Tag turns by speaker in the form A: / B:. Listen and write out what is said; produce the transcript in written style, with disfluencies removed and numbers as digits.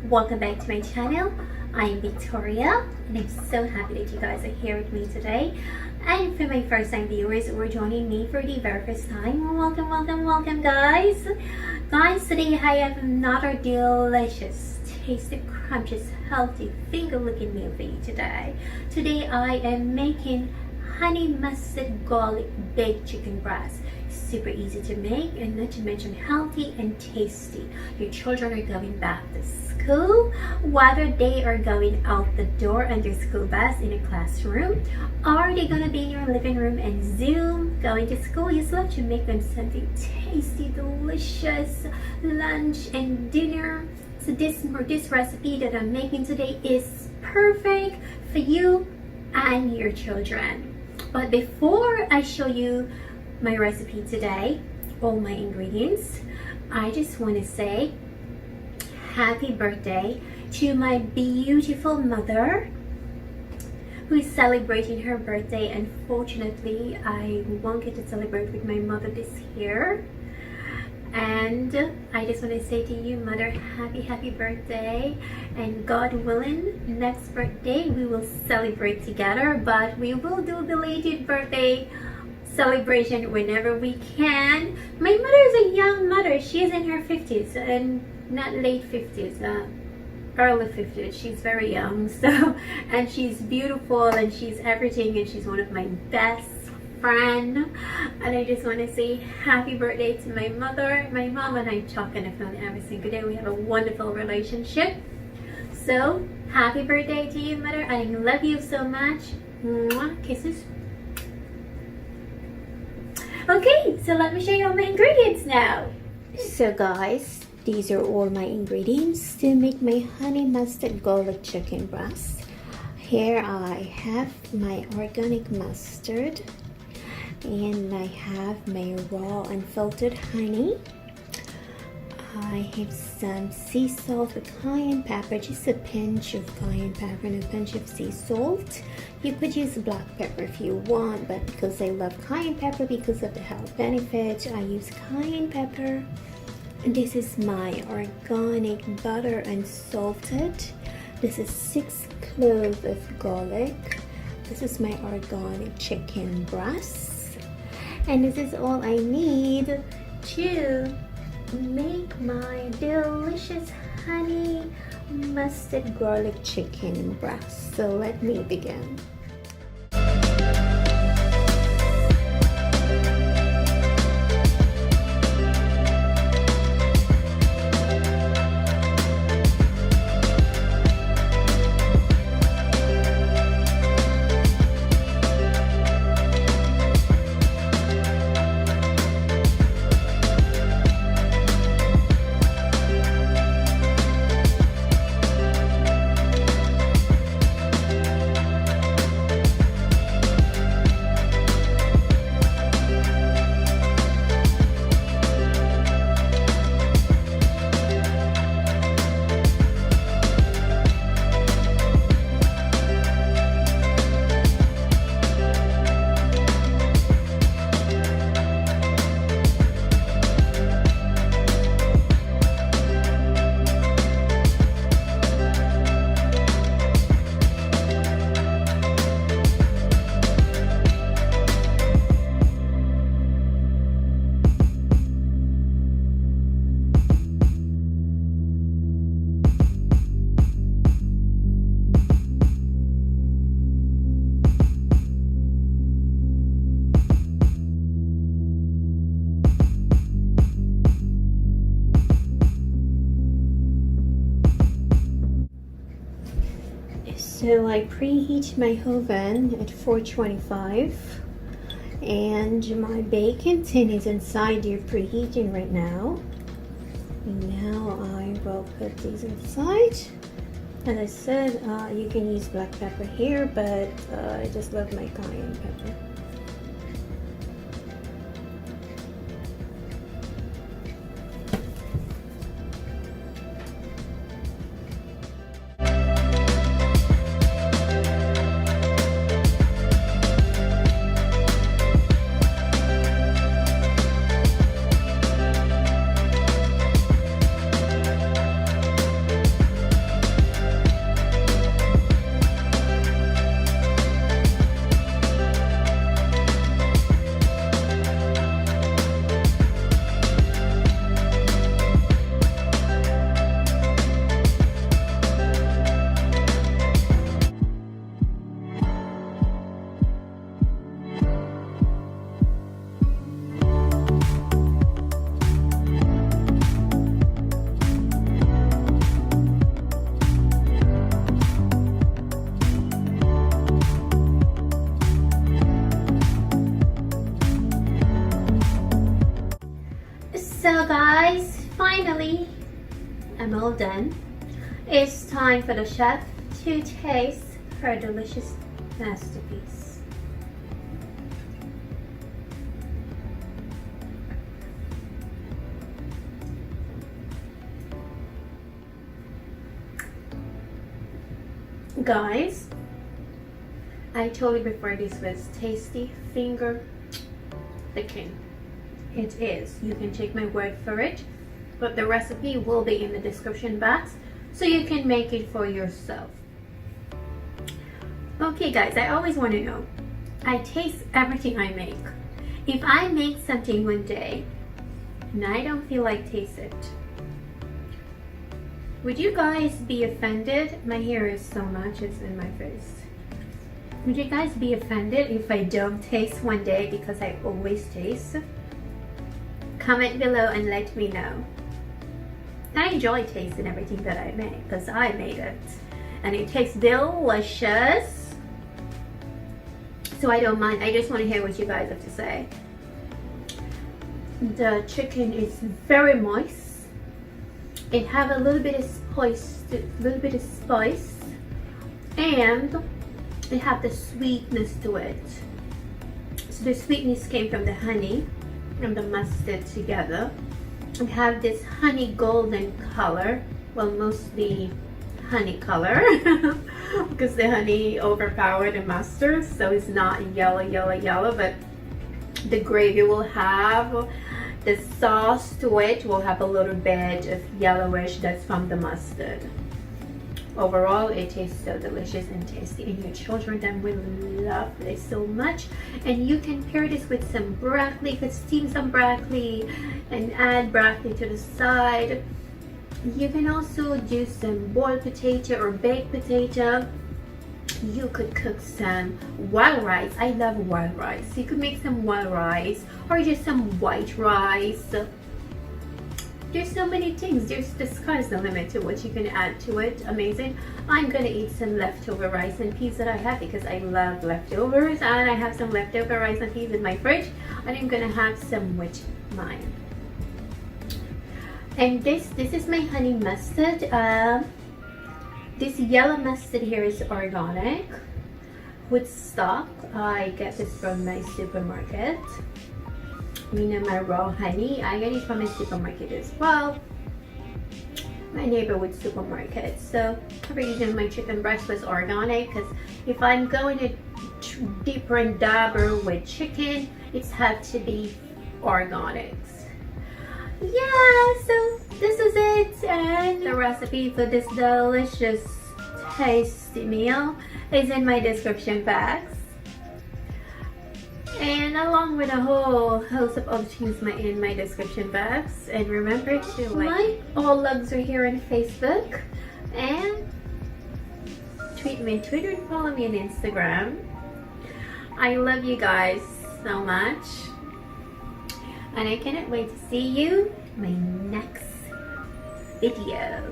A: Welcome back to my channel. I'm Victoria and I'm so happy that you guys are here with me today. And for my first time viewers who are joining me for the very first time, welcome guys. Guys, today I have another delicious, tasty, scrumptious, healthy, finger looking meal for you today. Today I am making honey mustard garlic baked chicken breast. Super easy to make and not to mention healthy and tasty. Your children are going back to school, whether they are going out the door on their school bus in a classroom, or they're gonna be in your living room and Zoom going to school. You still have to make them something tasty, delicious lunch and dinner. So this recipe that I'm making today is perfect for you and your children. But before I show you my recipe today, all my ingredients, I just want to say happy birthday to my beautiful mother who is celebrating her birthday. Unfortunately, I won't get to celebrate with my mother this year. And I just want to say to you, mother, happy birthday, and God willing, next birthday we will celebrate together, but we will do belated birthday celebration whenever we can. My mother is a young mother. She is in her 50s and not late 50s, early 50s. She's very young, so, and she's beautiful and she's everything, and she's one of my best friend. And I just want to say happy birthday to my mother. My mom and I talk on the phone every single day. We have a wonderful relationship. So happy birthday to you, mother. I love you so much. Mwah, kisses. Okay, so let me show you all my ingredients now. So guys, these are all my ingredients to make my honey mustard garlic chicken breast. Here I have my organic mustard, and I have my raw unfiltered honey. I have some sea salt with cayenne pepper, just a pinch of cayenne pepper and a pinch of sea salt. You could use black pepper if you want, but because I love cayenne pepper because of the health benefits, I use cayenne pepper. And this is my organic butter unsalted. This is 6 cloves of garlic. This is my organic chicken breast. And this is all I need to make my delicious honey mustard garlic chicken breast. So let me begin. So I preheat my oven at 425, and my baking tin is inside there preheating right now. And now I will put these inside. As I said, you can use black pepper here, but I just love my cayenne pepper. all done, it's time for the chef to taste her delicious masterpiece. Guys, I told you before, this was tasty finger licking. It is. You can take my word for it, but the recipe will be in the description box so you can make it for yourself. Okay guys, I always want to know, I taste everything I make. If I make something one day and I don't feel like taste it, would you guys be offended? My hair is so much, it's in my face. Would you guys be offended if I don't taste one day because I always taste? Comment below and let me know. I enjoy tasting everything that I make because I made it and it tastes delicious. So I don't mind. I just want to hear what you guys have to say. The chicken is very moist. It have a little bit of spice, and it have the sweetness to it. So the sweetness came from the honey and the mustard together. We have this honey golden color, well, mostly honey color because the honey overpowered the mustard, so it's not yellow, but the gravy will have the sauce to it, will have a little bit of yellowish that's from the mustard. Overall, it tastes so delicious and tasty, and your children then will love this so much. And you can pair this with some broccoli. You could steam some broccoli and add broccoli to the side. You can also do some boiled potato or baked potato. You could cook some wild rice. I love wild rice. You could make some wild rice or just some white rice. There's so many things. The sky's the limit to what you can add to it. Amazing. I'm gonna eat some leftover rice and peas that I have because I love leftovers, and I have some leftover rice and peas in my fridge, and I'm gonna have some with mine. And this is my honey mustard. This yellow mustard here is organic with stock. I get this from my supermarket. You know, my raw honey, I get it from a supermarket as well. My neighborhood supermarket. So the reason my chicken breast was organic, because if I'm going to deeper and dabber with chicken, it's have to be organics. Yeah, so this is it, and the recipe for this delicious tasty meal is in my description box, and along with a whole host of other things in my description box. And remember to like all logs are here on Facebook, and tweet me on Twitter and follow me on Instagram. I love you guys so much, and I cannot wait to see you in my next video.